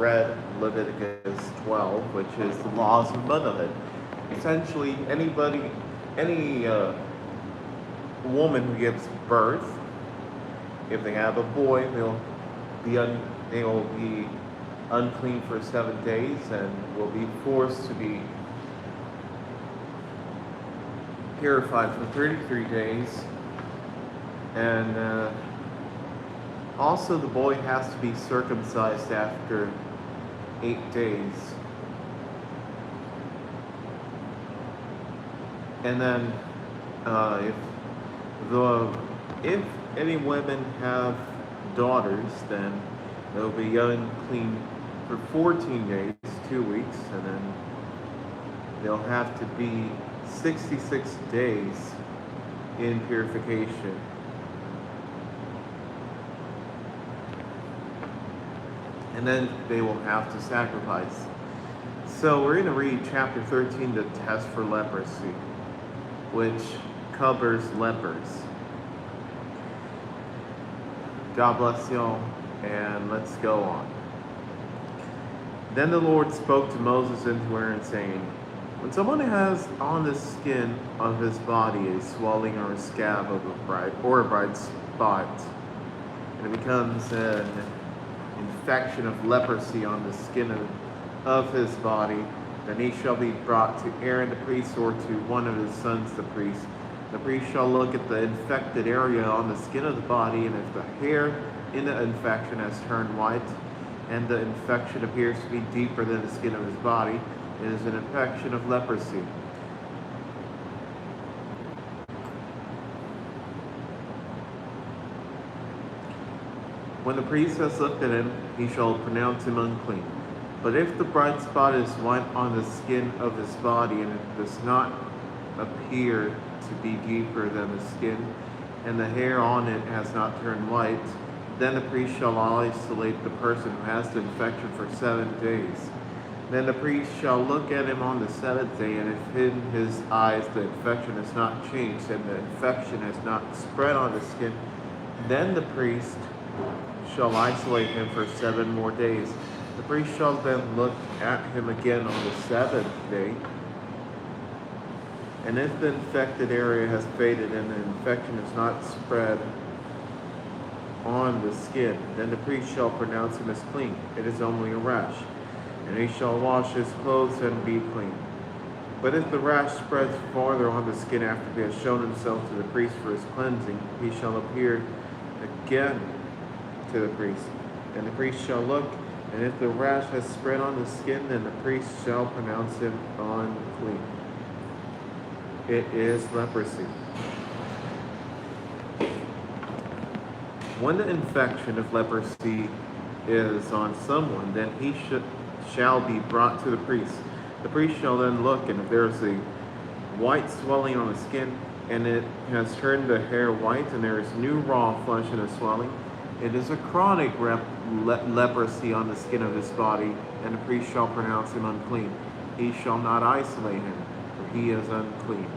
read Leviticus 12, which is the laws of motherhood. Essentially, any woman who gives birth, if they have a boy, they will be unclean for 7 days and will be forced to be purified for 33 days. And also the boy has to be circumcised after 8 days. And then if any women have daughters, then they'll be unclean for 14 days, 2 weeks, and then they'll have to be 66 days in purification. And then they will have to sacrifice. So we're going to read chapter 13, the test for leprosy, which covers lepers. God bless y'all, and let's go on. Then the Lord spoke to Moses and to Aaron, saying, when someone has on the skin of his body a swelling or a scab of a bright spot, and it becomes an infection of leprosy on the skin of his body, then he shall be brought to Aaron the priest or to one of his sons the priest. The priest shall look at the infected area on the skin of the body, and if the hair in the infection has turned white, and the infection appears to be deeper than the skin of his body, it is an infection of leprosy. When the priest has looked at him, he shall pronounce him unclean. But if the bright spot is white on the skin of his body, and it does not appear to be deeper than the skin, and the hair on it has not turned white, then the priest shall isolate the person who has the infection for 7 days. Then the priest shall look at him on the 7th day, and if in his eyes the infection has not changed, and the infection has not spread on the skin, then the priest shall isolate him for 7 more days. The priest shall then look at him again on the 7th day, and if the infected area has faded and the infection is not spread on the skin, then the priest shall pronounce him as clean. It is only a rash, and he shall wash his clothes and be clean. But if the rash spreads farther on the skin after he has shown himself to the priest for his cleansing, he shall appear again to the priest. And the priest shall look, and if the rash has spread on the skin, then the priest shall pronounce him unclean. It is leprosy. When the infection of leprosy is on someone, then he shall be brought to the priest. The priest shall then look, and if there is a white swelling on the skin, and it has turned the hair white, and there is new raw flesh in the swelling, it is a chronic leprosy on the skin of his body, and the priest shall pronounce him unclean. He shall not isolate him, for he is unclean.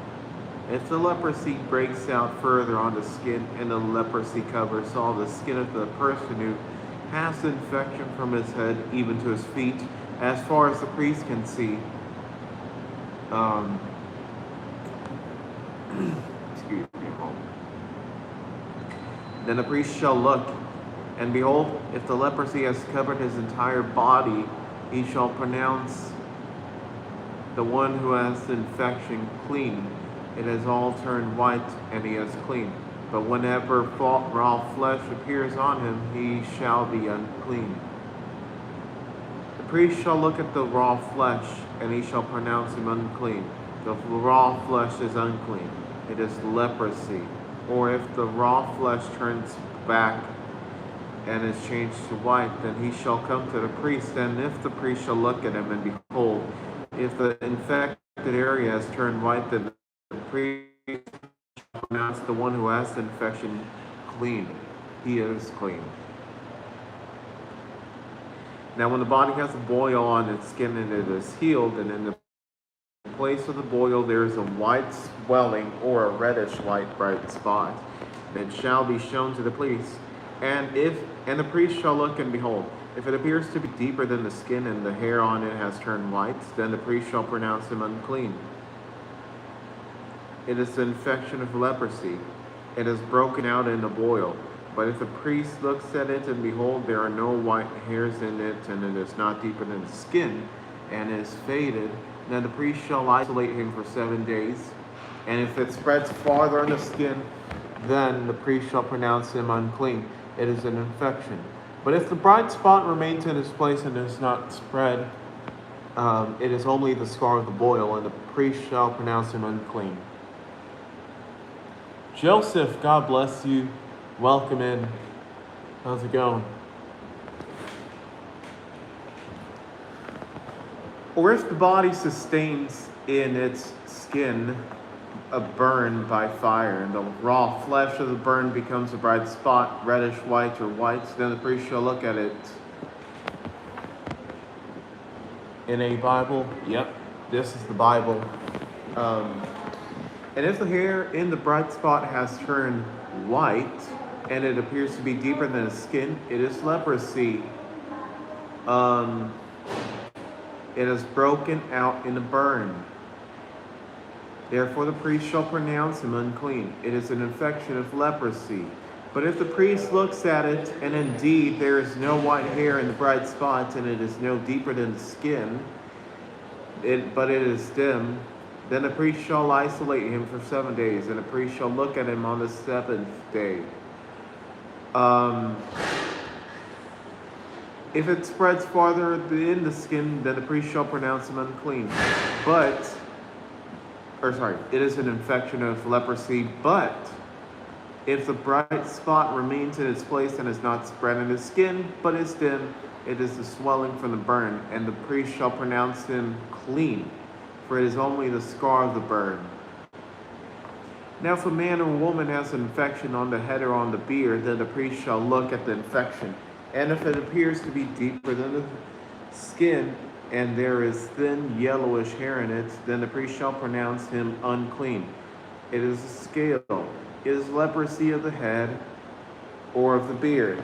If the leprosy breaks out further on the skin, and the leprosy covers all the skin of the person who has the infection from his head even to his feet, as far as the priest can see, excuse me, then the priest shall look, and behold, if the leprosy has covered his entire body, he shall pronounce the one who has the infection clean. It has all turned white, and he is clean. But whenever raw flesh appears on him, he shall be unclean. The priest shall look at the raw flesh, and he shall pronounce him unclean. The raw flesh is unclean. It is leprosy. Or if the raw flesh turns back and is changed to white, then he shall come to the priest. And if the priest shall look at him, and behold, if the infected area has turned white, then the priest shall pronounce the one who has the infection clean. He is clean. Now when the body has a boil on its skin and it is healed, and in the place of the boil there is a white swelling or a reddish white bright spot, it shall be shown to the priest. And the priest shall look, and behold, If it appears to be deeper than the skin and the hair on it has turned white, then the priest shall pronounce him unclean. It is the infection of leprosy. It is broken out in a boil. But if the priest looks at it, and behold, there are no white hairs in it, and it is not deeper than the skin, and is faded, then the priest shall isolate him for 7 days. And if it spreads farther in the skin, then the priest shall pronounce him unclean. It is an infection. But if the bright spot remains in its place and is not spread, it is only the scar of the boil, and the priest shall pronounce him unclean. Joseph, God bless you. Welcome in. How's it going? Or if the body sustains in its skin a burn by fire, and the raw flesh of the burn becomes a bright spot, reddish white or white, then the priest shall look at it. In a Bible, yep, this is the Bible. And if the hair in the bright spot has turned white, and it appears to be deeper than the skin, it is leprosy. It is broken out in a burn. Therefore the priest shall pronounce him unclean. It is an infection of leprosy. But if the priest looks at it, and indeed there is no white hair in the bright spots, and it is no deeper than the skin, but it is dim, then the priest shall isolate him for 7 days, and the priest shall look at him on the 7th day. If it spreads farther in the skin, then the priest shall pronounce him unclean. It is an infection of leprosy, but if the bright spot remains in its place and is not spread in the skin, but is dim, it is the swelling from the burn, and the priest shall pronounce him clean, for it is only the scar of the burn. Now if a man or woman has an infection on the head or on the beard, then the priest shall look at the infection. And if it appears to be deeper than the skin, and there is thin yellowish hair in it, then the priest shall pronounce him unclean. It is a scale. It is leprosy of the head or of the beard.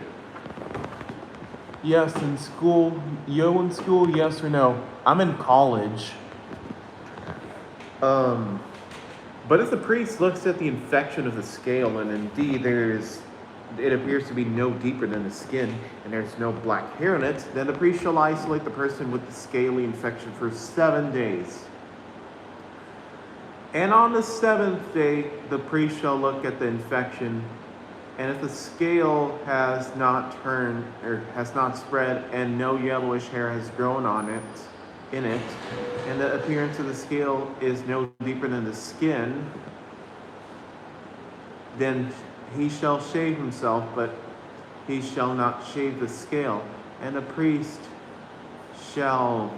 Yes, in school. Yo, in school, yes or no? I'm in college. But if the priest looks at the infection of the scale, and indeed it appears to be no deeper than the skin, and there's no black hair in it, then the priest shall isolate the person with the scaly infection for 7 days. And on the 7th day, the priest shall look at the infection, and if the scale has not turned, or has not spread, and no yellowish hair has grown in it, and the appearance of the scale is no deeper than the skin, then he shall shave himself, but he shall not shave the scale. And the priest shall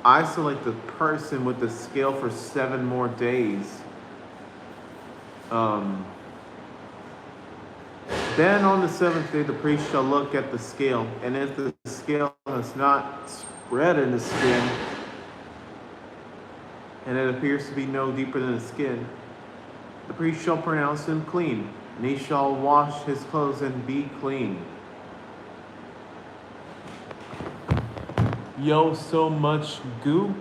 isolate the person with the scale for 7 more days. Then on the 7th day, the priest shall look at the scale, and if the scale has not spread in the skin, and it appears to be no deeper than the skin, the priest shall pronounce him clean, and he shall wash his clothes and be clean. Yo, so much goo.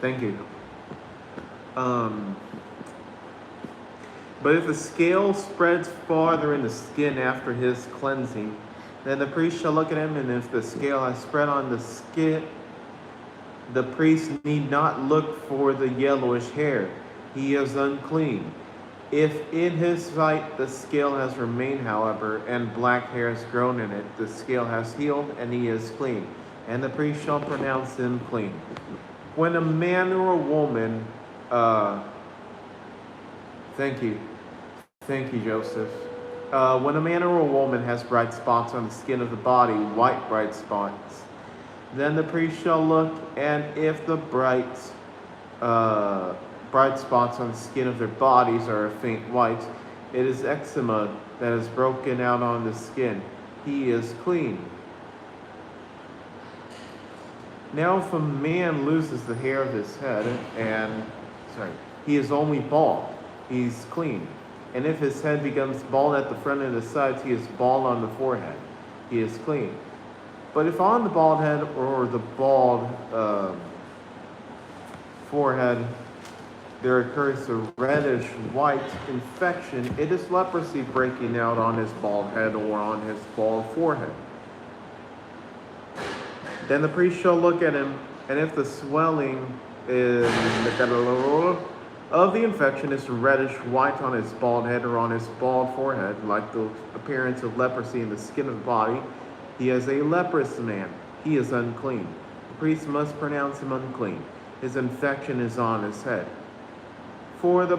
Thank you. But if the scale spreads farther in the skin after his cleansing, then the priest shall look at him, and if the scale has spread on the skin, the priest need not look for the yellowish hair. He is unclean. If in his sight the scale has remained, however, and black hair has grown in it, the scale has healed, and he is clean. And the priest shall pronounce him clean. When a man or a woman, thank you, Joseph. When a man or a woman has bright spots on the skin of the body, white bright spots, then the priest shall look, and if the bright spots on the skin of their bodies are a faint white, it is eczema that is broken out on the skin. He is clean. Now if a man loses the hair of his head, he is only bald, he's clean. And if his head becomes bald at the front and the sides, he is bald on the forehead. He is clean. But if on the bald head or the bald forehead there occurs a reddish white infection, it is leprosy breaking out on his bald head or on his bald forehead. Then the priest shall look at him, and if the swelling of the infection is reddish white on his bald head or on his bald forehead, like the appearance of leprosy in the skin of the body, he is a leprous man. He is unclean. The priest must pronounce him unclean. His infection is on his head. As for the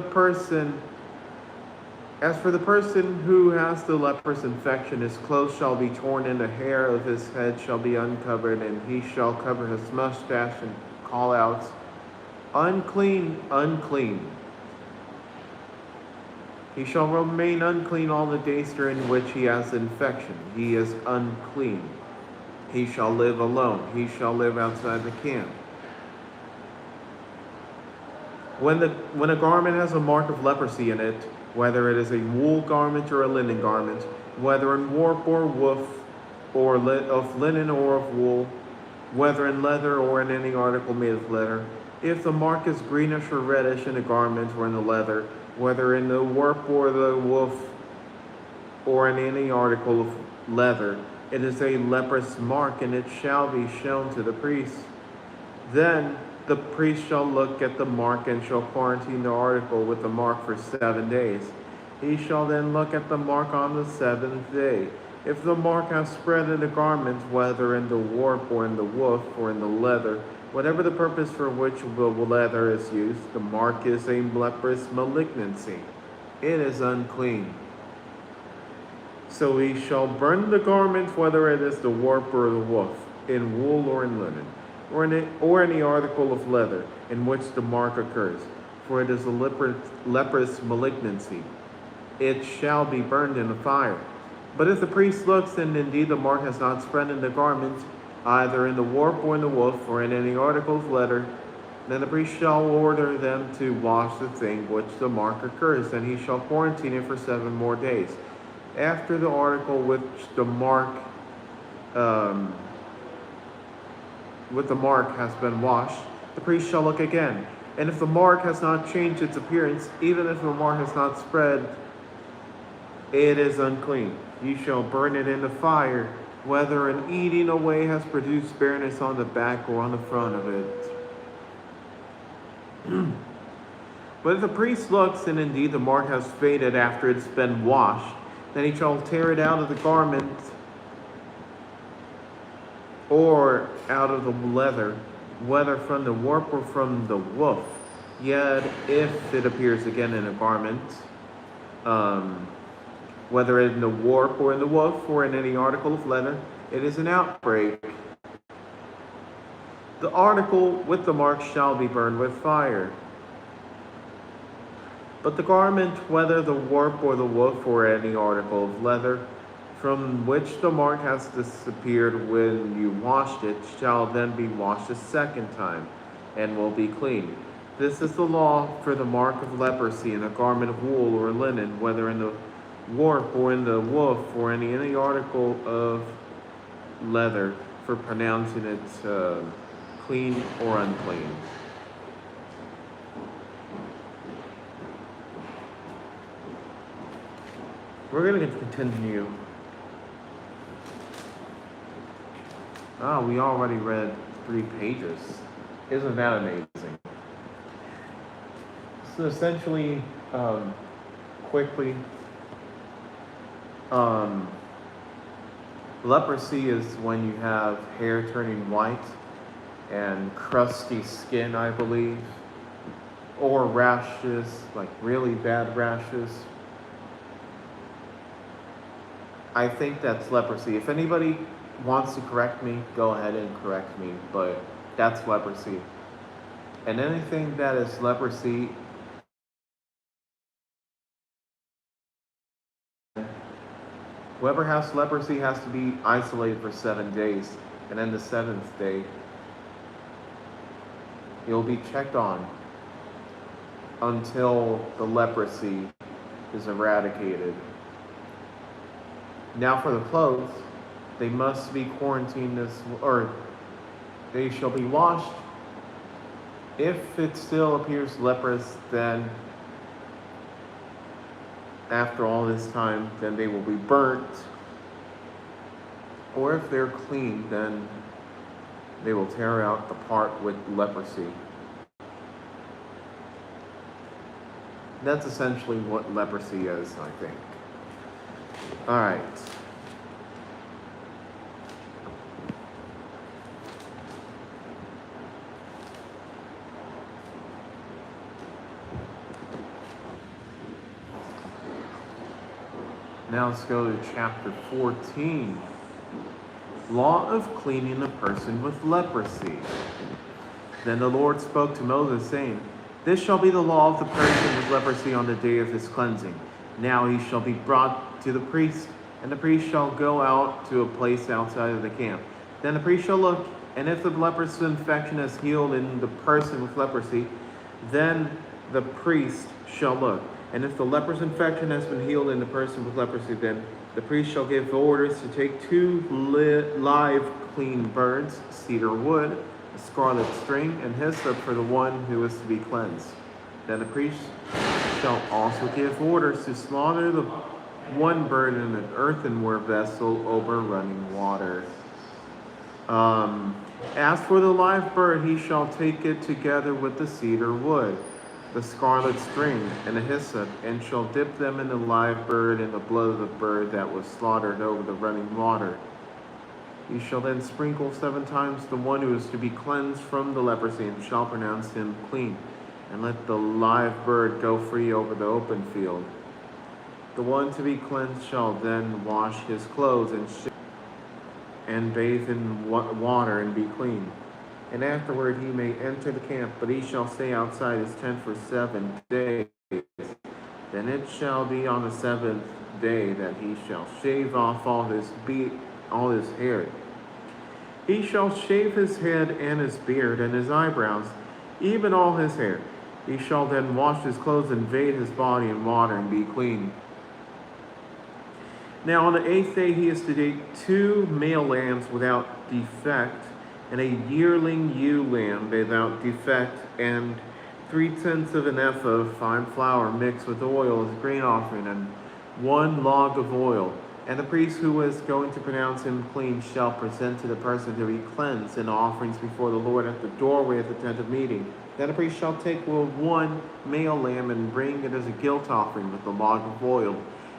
person who has the leprous infection, his clothes shall be torn, and the hair of his head shall be uncovered, and he shall cover his mustache and call out, unclean, unclean. He shall remain unclean all the days during which he has infection. He is unclean. He shall live alone. He shall live outside the camp. When a garment has a mark of leprosy in it, whether it is a wool garment or a linen garment, whether in warp or woof, or of linen or of wool, whether in leather or in any article made of leather, if the mark is greenish or reddish in the garment or in the leather, whether in the warp or the woof, or in any article of leather, it is a leprous mark, and it shall be shown to the priest. Then the priest shall look at the mark and shall quarantine the article with the mark for 7 days. He shall then look at the mark on the 7th day. If the mark has spread in the garment, whether in the warp or in the woof or in the leather, whatever the purpose for which the leather is used, the mark is a leprous malignancy. It is unclean. So he shall burn the garment, whether it is the warp or the woof, in wool or in linen, or any article of leather in which the mark occurs, for it is a leprous malignancy. It shall be burned in the fire. But if the priest looks, and indeed the mark has not spread in the garment, either in the warp or in the woof, or in any article of leather, then the priest shall order them to wash the thing which the mark occurs, and he shall quarantine it for 7 more days. After the article which the mark has been washed, the priest shall look again. And if the mark has not changed its appearance, even if the mark has not spread, it is unclean. You shall burn it in the fire, whether an eating away has produced bareness on the back or on the front of it. But if the priest looks, and indeed the mark has faded after it's been washed, then he shall tear it out of the garment or out of the leather, whether from the warp or from the woof. Yet if it appears again in a garment, whether in the warp or in the woof or in any article of leather, it is an outbreak. The article with the mark shall be burned with fire. But the garment, whether the warp or the woof or any article of leather, from which the mark has disappeared when you washed it, shall then be washed a 2nd time, and will be clean. This is the law for the mark of leprosy in a garment of wool or linen, whether in the warp or in the woof or any article of leather, for pronouncing it clean or unclean. We're going to continue. We already read 3 pages. Isn't that amazing? So essentially, quickly, leprosy is when you have hair turning white and crusty skin, I believe, or rashes, like really bad rashes. I think that's leprosy. If anybody wants to correct me, go ahead and correct me, but that's leprosy. And anything that is leprosy, whoever has leprosy has to be isolated for 7 days, and then the 7th day, you'll be checked on until the leprosy is eradicated. Now for the clothes, they must be quarantined or they shall be washed. If it still appears leprous, then after all this time, then they will be burnt. Or if they're clean, then they will tear out the part with leprosy. That's essentially what leprosy is, I think. All right. Now let's go to chapter 14. Law of cleaning a person with leprosy. Then the Lord spoke to Moses, saying, This shall be the law of the person with leprosy on the day of his cleansing. Now he shall be brought to the priest, and the priest shall go out to a place outside of the camp. Then the priest shall look, and if the leprous infection is healed in the person with leprosy, then the priest shall look. And if the leprous infection has been healed in the person with leprosy, then the priest shall give orders to take 2 live clean birds, cedar wood, a scarlet string, and hyssop for the one who is to be cleansed. Then the priest shall also give orders to slaughter the one bird in an earthenware vessel over running water. As for the live bird, he shall take it together with the cedar wood, the scarlet string, and the hyssop, and shall dip them in the live bird and the blood of the bird that was slaughtered over the running water. He shall then sprinkle 7 times the one who is to be cleansed from the leprosy, and shall pronounce him clean, and let the live bird go free over the open field. The one to be cleansed shall then wash his clothes and bathe in water and be clean. And afterward he may enter the camp, but he shall stay outside his tent for 7 days. Then it shall be on the 7th day that he shall shave off all his hair. He shall shave his head and his beard and his eyebrows, even all his hair. He shall then wash his clothes and bathe his body in water and be clean. Now on the 8th day he is to take 2 male lambs without defect, and a yearling ewe lamb without defect, and 3/10 of an ephah of fine flour mixed with oil as a grain offering, and 1 log of oil. And the priest who is going to pronounce him clean shall present to the person to be cleansed in offerings before the Lord at the doorway of the tent of meeting. Then the priest shall take 1 male lamb and bring it as a guilt offering with the log of oil,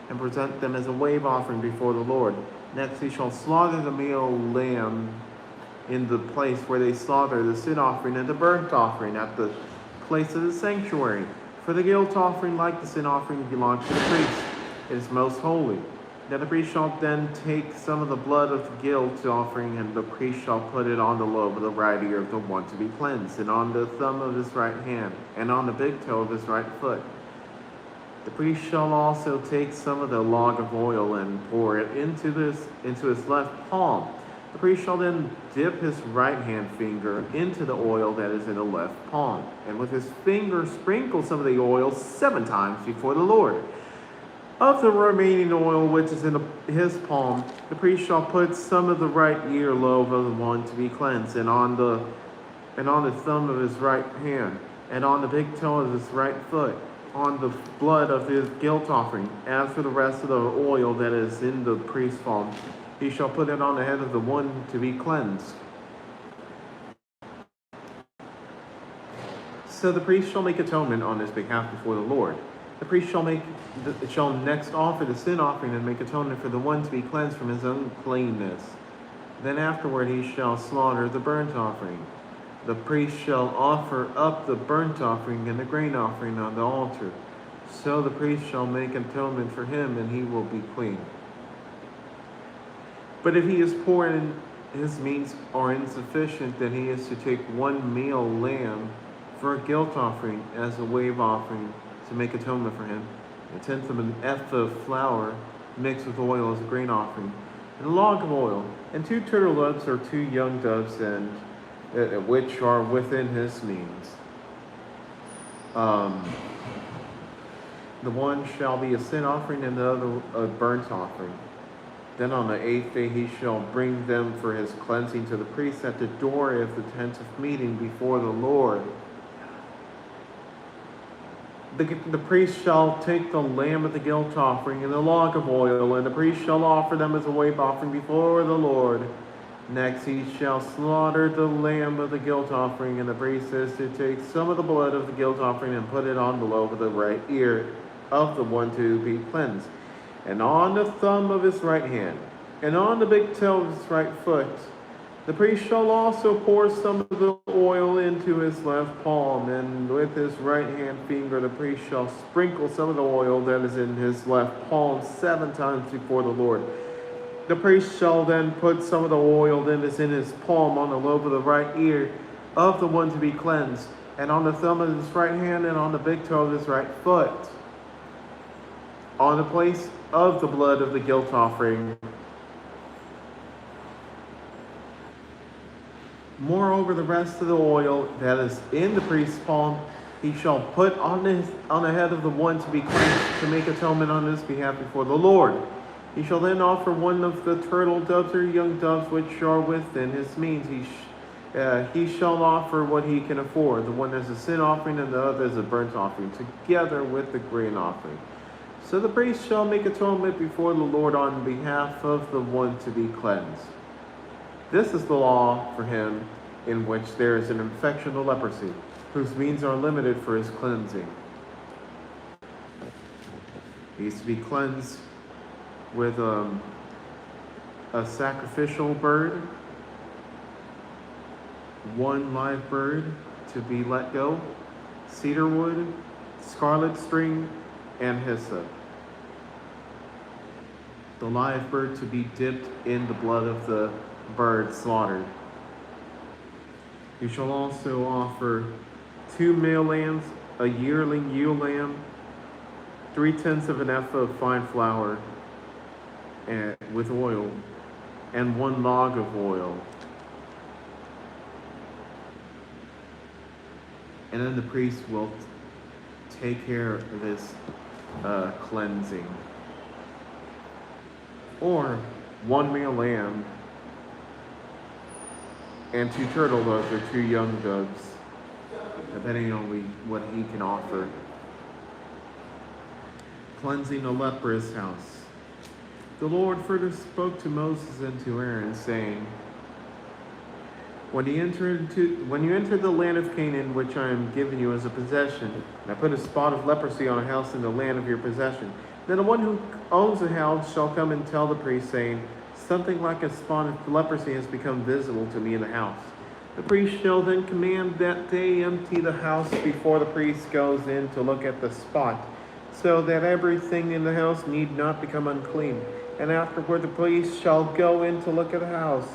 and present them as a wave offering before the Lord. Next he shall slaughter the male lamb in the place where they slaughter the sin offering and the burnt offering at the place of the sanctuary. For the guilt offering, like the sin offering, belongs to the priest. It is most holy. Then the priest shall then take some of the blood of the guilt offering, and the priest shall put it on the lobe of the right ear of the one to be cleansed, and on the thumb of his right hand, and on the big toe of his right foot. The priest shall also take some of the log of oil and pour it into his left palm. The priest shall then dip his right hand finger into the oil that is in the left palm, and with his finger sprinkle some of the oil 7 times before the Lord. Of the remaining oil which is in his palm, the priest shall put some of the right earlobe of the one to be cleansed, and on the thumb of his right hand, and on the big toe of his right foot, on the blood of his guilt offering. As for the rest of the oil that is in the priest's palm, he shall put it on the head of the one to be cleansed. So the priest shall make atonement on his behalf before the Lord. The priest shall next offer the sin offering and make atonement for the one to be cleansed from his uncleanness. Then afterward he shall slaughter the burnt offering. The priest shall offer up the burnt offering and the grain offering on the altar. So the priest shall make atonement for him, and he will be clean. But if he is poor and his means are insufficient, then he is to take 1 male lamb for a guilt offering as a wave offering to make atonement for him, 1/10 of an ephah of flour mixed with oil as a grain offering, and a log of oil, and 2 turtle doves or 2 young doves, and which are within his means. The one shall be a sin offering and the other a burnt offering. Then on the 8th day he shall bring them for his cleansing to the priest at the door of the tent of meeting before the Lord. The priest shall take the lamb of the guilt offering and the log of oil, and the priest shall offer them as a wave offering before the Lord. Next he shall slaughter the lamb of the guilt offering, and the priest is to take some of the blood of the guilt offering and put it on the lobe of the right ear of the one to be cleansed, and on the thumb of his right hand, and on the big toe of his right foot. The priest shall also pour some of the oil into his left palm, and with his right hand finger the priest shall sprinkle some of the oil that is in his left palm 7 times before the Lord. The priest shall then put some of the oil that is in his palm on the lobe of the right ear of the one to be cleansed, and on the thumb of his right hand, and on the big toe of his right foot, on the place of the blood of the guilt offering. Moreover, the rest of the oil that is in the priest's palm he shall put on the head of the one to be cleansed, to make atonement on his behalf before the Lord. He shall then offer one of the turtle doves or young doves which are within his means. He shall offer what he can afford, the one as a sin offering and the other as a burnt offering, together with the grain offering. So the priest shall make atonement before the Lord on behalf of the one to be cleansed. This is the law for him in which there is an infection of leprosy, whose means are limited for his cleansing. He is to be cleansed with a sacrificial bird, 1 live bird to be let go, cedar wood, scarlet string, and hyssop. The live bird to be dipped in the blood of the bird slaughtered. You shall also offer 2 male lambs, a yearling ewe lamb, 3/10 of an ephah of fine flour with oil, and 1 log of oil. And then the priest will take care of this cleansing. Or 1 male lamb and 2 turtle doves or 2 young doves, depending on what he can offer. Cleansing a leprous house. The Lord further spoke to Moses and to Aaron, saying, When you enter the land of Canaan, which I am giving you as a possession, and I put a spot of leprosy on a house in the land of your possession, then the one who owns a house shall come and tell the priest, saying, Something like a spot of leprosy has become visible to me in the house. The priest shall then command that they empty the house before the priest goes in to look at the spot, so that everything in the house need not become unclean. And afterward the priest shall go in to look at the house.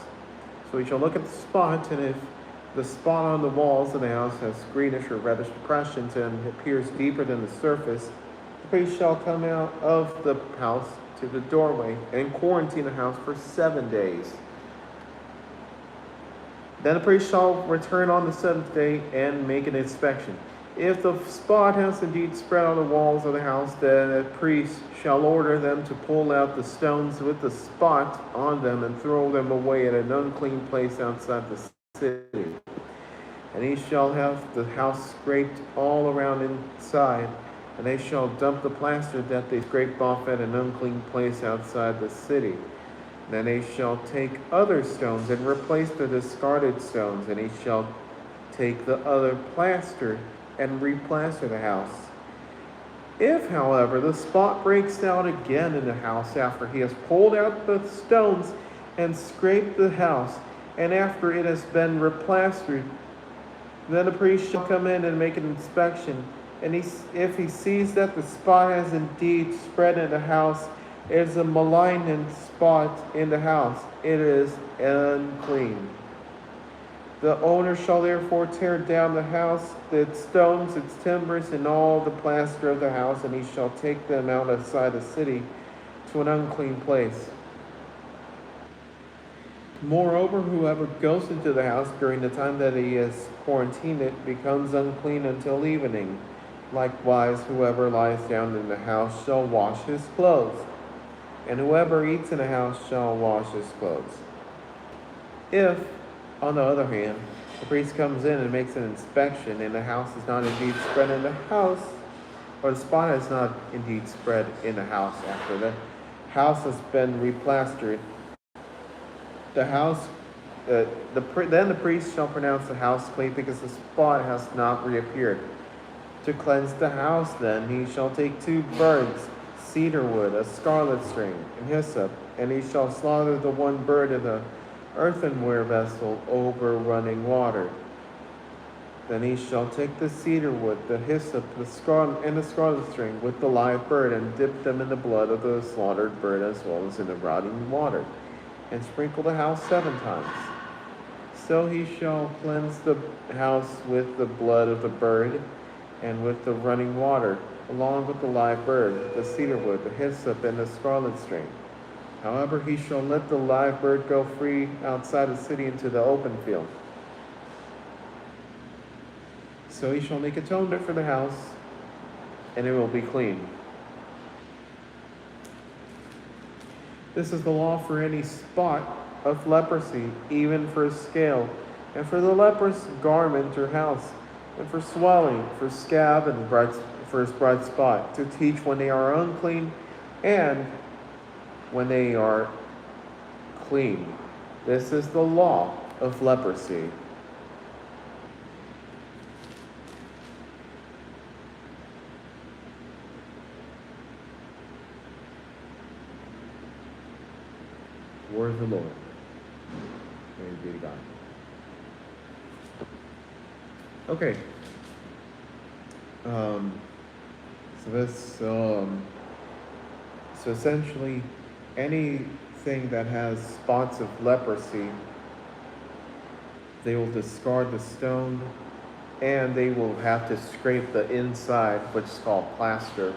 So he shall look at the spot, and if the spot on the walls of the house has greenish or reddish depressions and appears deeper than the surface, the priest shall come out of the house to the doorway and quarantine the house for 7 days. Then the priest shall return on the 7th day and make an inspection. If the spot has indeed spread on the walls of the house, then the priest shall order them to pull out the stones with the spot on them and throw them away at an unclean place outside the city. And he shall have the house scraped all around inside, and they shall dump the plaster that they scraped off at an unclean place outside the city. Then they shall take other stones and replace the discarded stones, and he shall take the other plaster and replaster the house. If, however, the spot breaks out again in the house after he has pulled out the stones and scraped the house, and after it has been replastered, then the priest shall come in and make an inspection. And if he sees that the spot has indeed spread in the house, it is a malignant spot in the house. It is unclean. The owner shall therefore tear down the house, its stones, its timbers, and all the plaster of the house, and he shall take them out outside the city to an unclean place. Moreover, whoever goes into the house during the time that he is quarantined, it becomes unclean until evening. Likewise, whoever lies down in the house shall wash his clothes, and whoever eats in the house shall wash his clothes. If, on the other hand, the priest comes in and makes an inspection, and the house is not indeed spread in the house, or the spot is not indeed spread in the house after the house has been replastered, the house, then the priest shall pronounce the house clean, because the spot has not reappeared. To cleanse the house, then, he shall take 2 birds, cedar wood, a scarlet string, and hyssop, and he shall slaughter the one bird in the earthenware vessel over running water. Then he shall take the cedar wood, the hyssop, the scarlet string, with the live bird, and dip them in the blood of the slaughtered bird, as well as in the rotting water, and sprinkle the house 7 times. So he shall cleanse the house with the blood of the bird, and with the running water, along with the live bird, the cedar wood, the hyssop, and the scarlet string. However, he shall let the live bird go free outside the city into the open field. So he shall make atonement for the house, and it will be clean. This is the law for any spot of leprosy, even for a scale, and for the leprous garment or house, and for swelling, for scab, and for his bright spot, to teach when they are unclean and when they are clean. This is the law of leprosy. Word of the Lord. Praise be to God. Okay. So essentially, anything that has spots of leprosy, they will discard the stone, and they will have to scrape the inside, which is called plaster.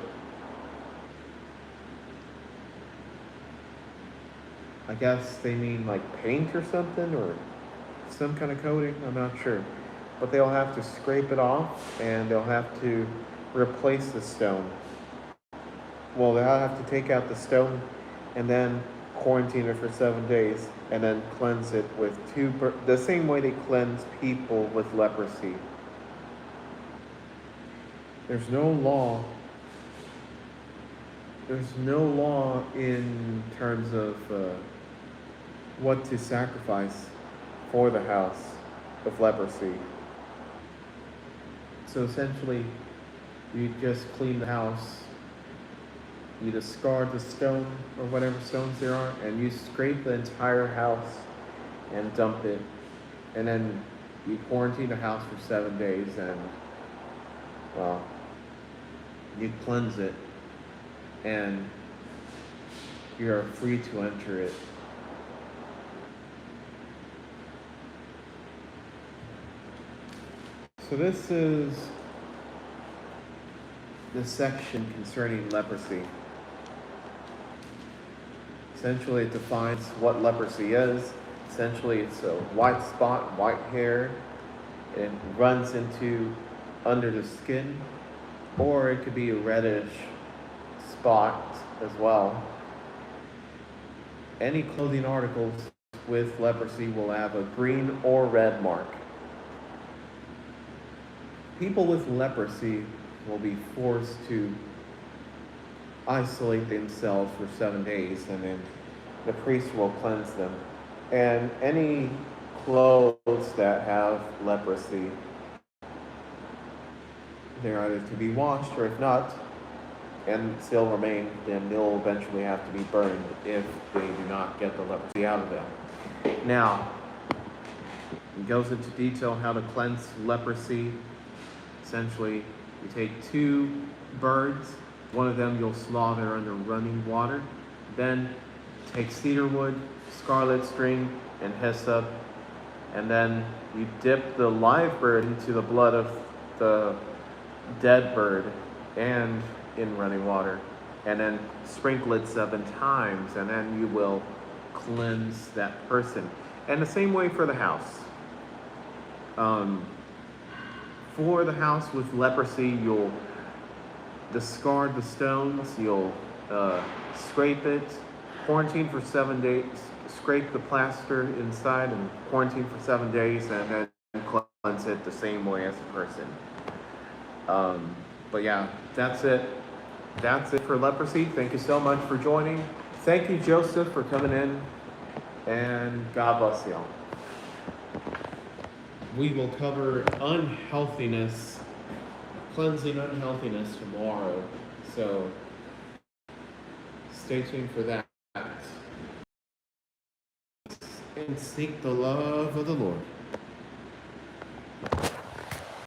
I guess they mean like paint or something, or some kind of coating, I'm not sure. But they'll have to scrape it off, and they'll have to replace the stone. Well, they'll have to take out the stone and then quarantine it for 7 days, and then cleanse it with the same way they cleanse people with leprosy. There's no law in terms of what to sacrifice for the house of leprosy. So essentially, you just clean the house, you discard the stone or whatever stones there are, and you scrape the entire house and dump it, and then you quarantine the house for 7 days, and well, you cleanse it, and you are free to enter it. So this is the section concerning leprosy. Essentially, it defines what leprosy is. Essentially, it's a white spot, white hair. It runs into under the skin, or it could be a reddish spot as well. Any clothing articles with leprosy will have a green or red mark. People with leprosy will be forced to isolate themselves for 7 days, and then the priest will cleanse them. And any clothes that have leprosy, they're either to be washed, or if not, and still remain, then they'll eventually have to be burned if they do not get the leprosy out of them. Now, it goes into detail how to cleanse leprosy. Essentially, you take 2 birds, one of them you'll slaughter under running water, then take cedar wood, scarlet string, and hyssop, and then you dip the live bird into the blood of the dead bird and in running water, and then sprinkle it 7 times, and then you will cleanse that person. And the same way for the house. For the house with leprosy, you'll discard the stones. You'll scrape it, quarantine for 7 days, scrape the plaster inside and quarantine for 7 days, and then cleanse it the same way as a person. But yeah, that's it. That's it for leprosy. Thank you so much for joining. Thank you, Joseph, for coming in, and God bless you all. We will cover unhealthiness, cleansing unhealthiness tomorrow. So stay tuned for that. And seek the love of the Lord.